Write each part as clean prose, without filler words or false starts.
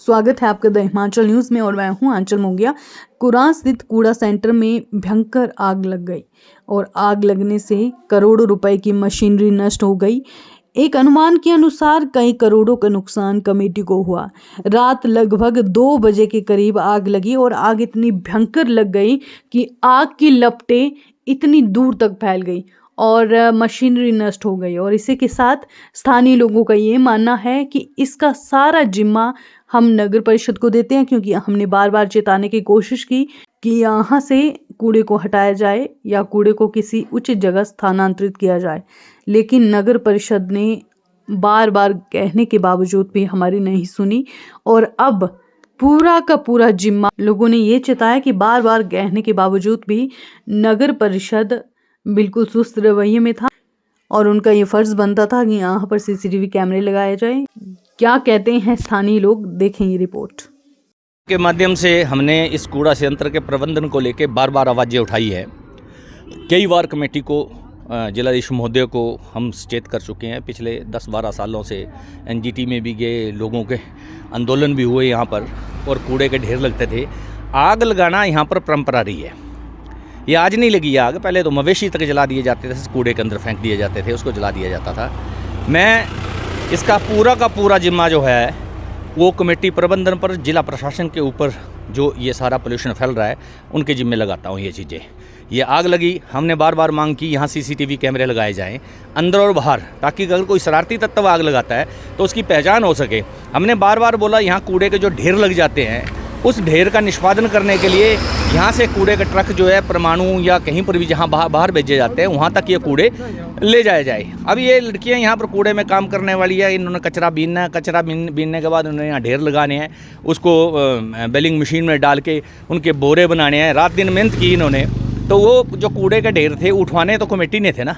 स्वागत है आपका द हिमाचल न्यूज़ में और मैं हूं आंचल मोंगिया। कुरान स्थित कूड़ा सेंटर में भयंकर आग लग गई और आग लगने से करोड़ों रुपए की मशीनरी नष्ट हो गई। एक अनुमान के अनुसार कई करोड़ों का नुकसान कमेटी को हुआ। रात लगभग 2 बजे के करीब आग लगी और आग इतनी भयंकर लग गई कि आग की लपटें इतनी दूर तक फैल गई और मशीनरी नष्ट हो गई। और इसी के साथ स्थानीय लोगों का ये मानना है कि इसका सारा जिम्मा हम नगर परिषद को देते हैं, क्योंकि हमने बार बार चेताने की कोशिश की कि यहाँ से कूड़े को हटाया जाए या कूड़े को किसी उचित जगह स्थानांतरित किया जाए, लेकिन नगर परिषद ने बार बार कहने के बावजूद भी हमारी नहीं सुनी। और अब पूरा का पूरा जिम्मा लोगों ने ये चेताया कि बार बार कहने के बावजूद भी नगर परिषद बिल्कुल सुस्त रवैये में था और उनका ये फर्ज बनता था कि यहाँ पर सीसीटीवी कैमरे लगाए जाए। क्या कहते हैं स्थानीय लोग, देखें ये रिपोर्ट के माध्यम से। हमने इस कूड़ा संयंत्र के प्रबंधन को लेकर बार बार आवाज़ें उठाई है। कई बार कमेटी को, जिलाधीश महोदय को हम सचेत कर चुके हैं। पिछले 10-12 सालों से एनजीटी में भी गए, लोगों के आंदोलन भी हुए यहाँ पर और कूड़े के ढेर लगते थे। आग लगाना यहाँ पर परंपरा रही है। ये आज नहीं लगी आग, पहले तो मवेशी तक जला दिए जाते थे, कूड़े के अंदर फेंक दिए जाते थे, उसको जला दिया जाता था। मैं इसका पूरा का पूरा जिम्मा जो है वो कमेटी प्रबंधन पर, जिला प्रशासन के ऊपर जो ये सारा पोल्यूशन फैल रहा है उनके जिम्मे लगाता हूँ ये चीज़ें। ये आग लगी, हमने बार बार मांग की यहाँ सीसीटीवी कैमरे लगाए जाएं अंदर और बाहर, ताकि अगर कोई शरारती तत्व आग लगाता है तो उसकी पहचान हो सके। हमने बार बार बोला यहाँ कूड़े के जो ढेर लग जाते हैं उस ढेर का निष्पादन करने के लिए यहाँ से कूड़े का ट्रक जो है परमाणु या कहीं पर भी जहाँ बाहर भेजे जाते हैं वहाँ तक ये कूड़े ले जाए जाए। अब ये लड़कियाँ यहाँ पर कूड़े में काम करने वाली है, इन्होंने कचरा बीनना है, कचरा बीनने के बाद उन्होंने यहाँ ढेर लगाने हैं, उसको बेलिंग मशीन में डाल के उनके बोरे बनाने हैं। रात दिन मेहनत की इन्होंने, तो वो जो कूड़े के ढेर थे उठवाने तो कमेटी ने थे ना।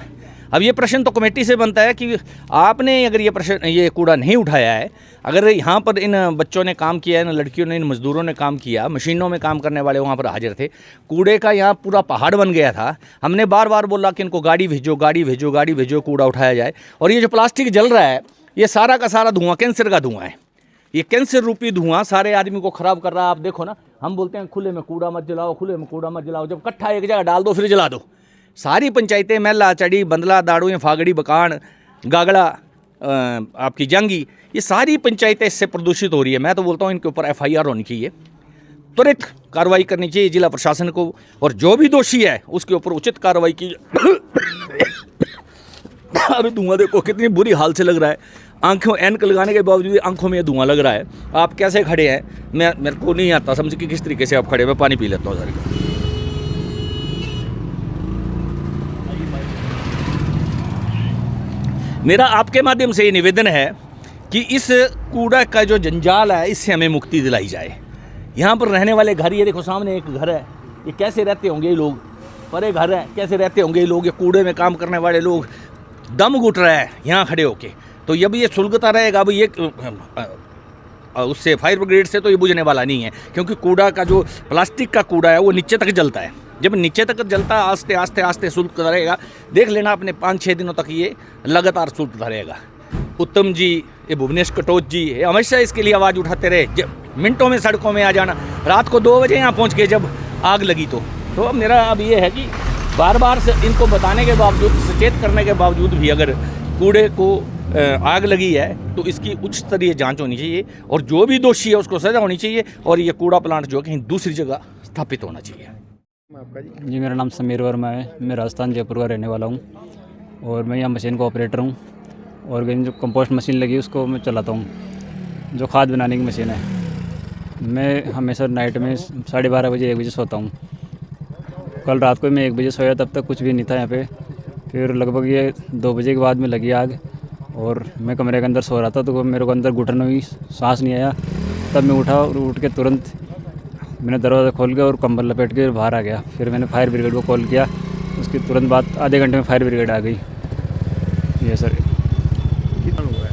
अब ये प्रश्न तो कमेटी से बनता है कि आपने अगर ये कूड़ा नहीं उठाया है, अगर यहाँ पर इन बच्चों ने काम किया है, इन लड़कियों ने, इन मजदूरों ने काम किया, मशीनों में काम करने वाले वहाँ पर हाजिर थे, कूड़े का यहाँ पूरा पहाड़ बन गया था। हमने बार बार बोला कि इनको गाड़ी भेजो, गाड़ी भेजो, गाड़ी भेजो, कूड़ा उठाया जाए। और ये जो प्लास्टिक जल रहा है ये सारा का सारा धुआं कैंसर का धुआं है। ये कैंसर रूपी धुआं सारे आदमी को ख़राब कर रहा है। आप देखो ना, हम बोलते हैं खुले में कूड़ा मत जलाओ, खुले में कूड़ा मत जलाओ, जब इकट्ठा एक जगह डाल दो फिर जला दो। सारी पंचायतें महला, चढ़ी, बंदला, दाड़ू, फागड़ी, बकान, गागड़ा, आपकी जंगी, ये सारी पंचायतें इससे प्रदूषित हो रही है। मैं तो बोलता हूँ इनके ऊपर FIR होनी चाहिए, त्वरित कार्रवाई करनी चाहिए जिला प्रशासन को, और जो भी दोषी है उसके ऊपर उचित कार्रवाई की। अभी धुआं देखो कितनी बुरी हाल से लग रहा है, आंखों एनक लगाने के बावजूद आंखों में धुआं लग रहा है। आप कैसे खड़े हैं, मेरे को नहीं आता समझ कि किस तरीके से आप खड़े। मैं पानी पी लेता हूँ सर। मेरा आपके माध्यम से ये निवेदन है कि इस कूड़ा का जो जंजाल है इससे हमें मुक्ति दिलाई जाए। यहाँ पर रहने वाले घर, ये देखो सामने एक घर है, ये कैसे रहते होंगे ये लोग, परे घर है, कैसे रहते होंगे ये लोग। ये कूड़े में काम करने वाले लोग दम घुट रहा है यहाँ खड़े होके, तो ये भी ये सुलगता रहेगा। अब ये उससे फायर ब्रिगेड से तो ये बुझने वाला नहीं है, क्योंकि कूड़ा का जो प्लास्टिक का कूड़ा है वो नीचे तक जलता है। जब नीचे तक जलता है आस्ते आस्ते आस्ते सुलगता रहेगा। देख लेना अपने 5-6 दिनों तक ये लगातार सुलगता रहेगा। उत्तम जी, ये भुवनेश कटोच जी, ये हमेशा इसके लिए आवाज़ उठाते रहे। मिनटों में सड़कों में आ जाना, रात को 2 बजे यहाँ पहुँच के जब आग लगी तो अब मेरा अब ये है कि बार बार से इनको बताने के बावजूद, सचेत करने के बावजूद भी अगर कूड़े को आग लगी है तो इसकी उच्च स्तरीय जांच होनी चाहिए और जो भी दोषी है उसको सज़ा होनी चाहिए और ये कूड़ा प्लांट जो कहीं दूसरी जगह स्थापित होना चाहिए। आपका जी? मेरा नाम समीर वर्मा है, मैं राजस्थान जयपुर का रहने वाला हूँ और मैं यहाँ मशीन का ऑपरेटर हूँ। और जो कंपोस्ट मशीन लगी उसको मैं चलाता हूँ, जो खाद बनाने की मशीन है। मैं हमेशा नाइट में 12:30 बजे 1 बजे सोता हूँ। कल रात को मैं 1 बजे सोया, तब तक कुछ भी नहीं था यहाँ पे। फिर लगभग ये 2 बजे के बाद में लगी आग और मैं कमरे के अंदर सो रहा था, तो मेरे को अंदर घुटन हुई, सांस नहीं आया। तब मैं उठा और उठ के तुरंत मैंने दरवाज़ा खोल के और कंबल लपेट के बाहर आ गया। फिर मैंने फायर ब्रिगेड को कॉल किया, उसके तुरंत बाद आधे घंटे में फायर ब्रिगेड आ गई। ये सर कितना हुआ है?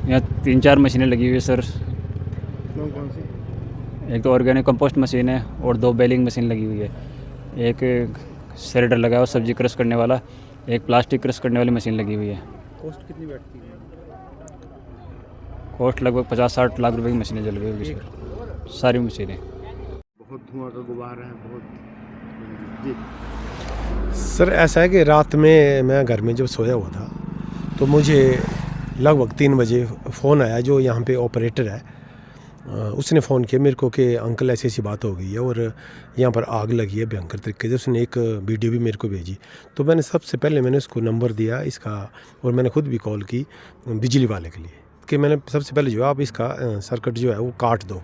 यहाँ 3-4 मशीनें लगी हुई है सर। कौन सी? एक तो ऑर्गेनिक कंपोस्ट मशीन है और 2 बेलिंग मशीन लगी हुई है। एक सेरेडर लगा है और सब्जी क्रश करने वाला, एक प्लास्टिक क्रश करने वाली मशीन लगी हुई है। कॉस्ट कितनी बैठती है? कॉस्ट लगभग 50-60 लाख रुपए की मशीनें जल गई होगी सर, सारी मशीनें। बहुत धुआं का गुबार है, बहुत जी। सर ऐसा है कि रात में मैं घर में जब सोया हुआ था तो मुझे लगभग 3 बजे फ़ोन आया, जो यहाँ पे ऑपरेटर है उसने फ़ोन किया मेरे को कि अंकल ऐसी ऐसी बात हो गई है और यहाँ पर आग लगी है भयंकर तरीके से। उसने एक वीडियो भी मेरे को भेजी, तो मैंने सबसे पहले मैंने उसको नंबर दिया इसका, और मैंने खुद भी कॉल की बिजली वाले के लिए कि मैंने सबसे पहले जो है आप इसका सर्किट जो है वो काट दो,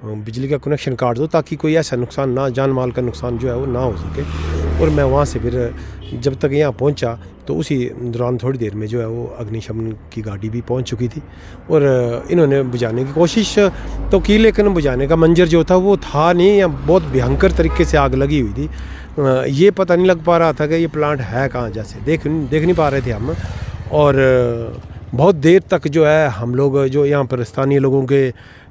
बिजली का कनेक्शन काट दो, ताकि कोई ऐसा नुकसान ना, जान माल का नुकसान जो है वो ना हो सके। और मैं वहाँ से फिर जब तक यहाँ पहुँचा तो उसी दौरान थोड़ी देर में जो है वो अग्निशमन की गाड़ी भी पहुँच चुकी थी और इन्होंने बुझाने की कोशिश तो की, लेकिन बुझाने का मंजर जो था वो था नहीं, या बहुत भयंकर तरीके से आग लगी हुई थी। ये पता नहीं लग पा रहा था कि ये प्लांट है कहाँ, जैसे देख नहीं पा रहे थे हम। और बहुत देर तक जो है हम लोग जो यहाँ पर स्थानीय लोगों के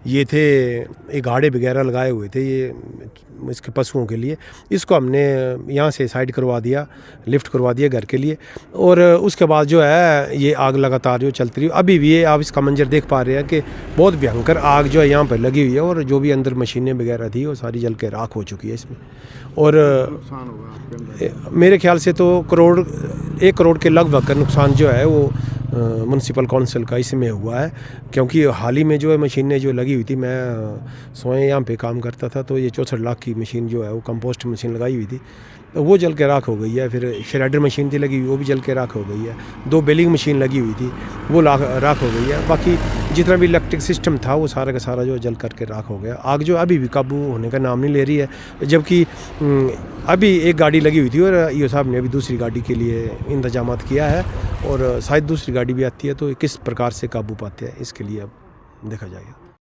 ये थे, एक गाड़े वगैरह लगाए हुए थे ये इसके पशुओं के लिए, इसको हमने यहाँ से साइड करवा दिया, लिफ्ट करवा दिया घर के लिए। और उसके बाद जो है ये आग लगातार जो चलती रही, अभी भी ये आप इसका मंजर देख पा रहे हैं कि बहुत भयंकर आग जो है यहाँ पर लगी हुई है, और जो भी अंदर मशीनें वगैरह थी वो सारी जल के राख हो चुकी है इसमें। और मेरे ख्याल से तो 1 करोड़ के लगभग का नुकसान जो है वो म्यूनसिपल काउंसिल का इसमें हुआ है, क्योंकि हाल ही में जो है मशीनें जो लगी हुई थी, मैं स्वयं यहाँ पे काम करता था, तो ये 64 लाख की मशीन जो है वो कंपोस्ट मशीन लगाई हुई थी, तो वो जल के राख हो गई है। फिर श्रेडर मशीन थी लगी हुई, वो भी जल के राख हो गई है। 2 बेलिंग मशीन लगी हुई थी, वो राख हो गई है। बाकी जितना भी इलेक्ट्रिक सिस्टम था वो सारा का सारा जो जल करके राख हो गया। आग जो अभी भी काबू होने का नाम नहीं ले रही है, जबकि अभी एक गाड़ी लगी हुई थी और ईओ साहब ने अभी दूसरी गाड़ी के लिए इंतजाम किया है, और शायद दूसरी गाड़ी भी आती है, तो किस प्रकार से काबू पाते हैं इसके लिए अब देखा जाएगा।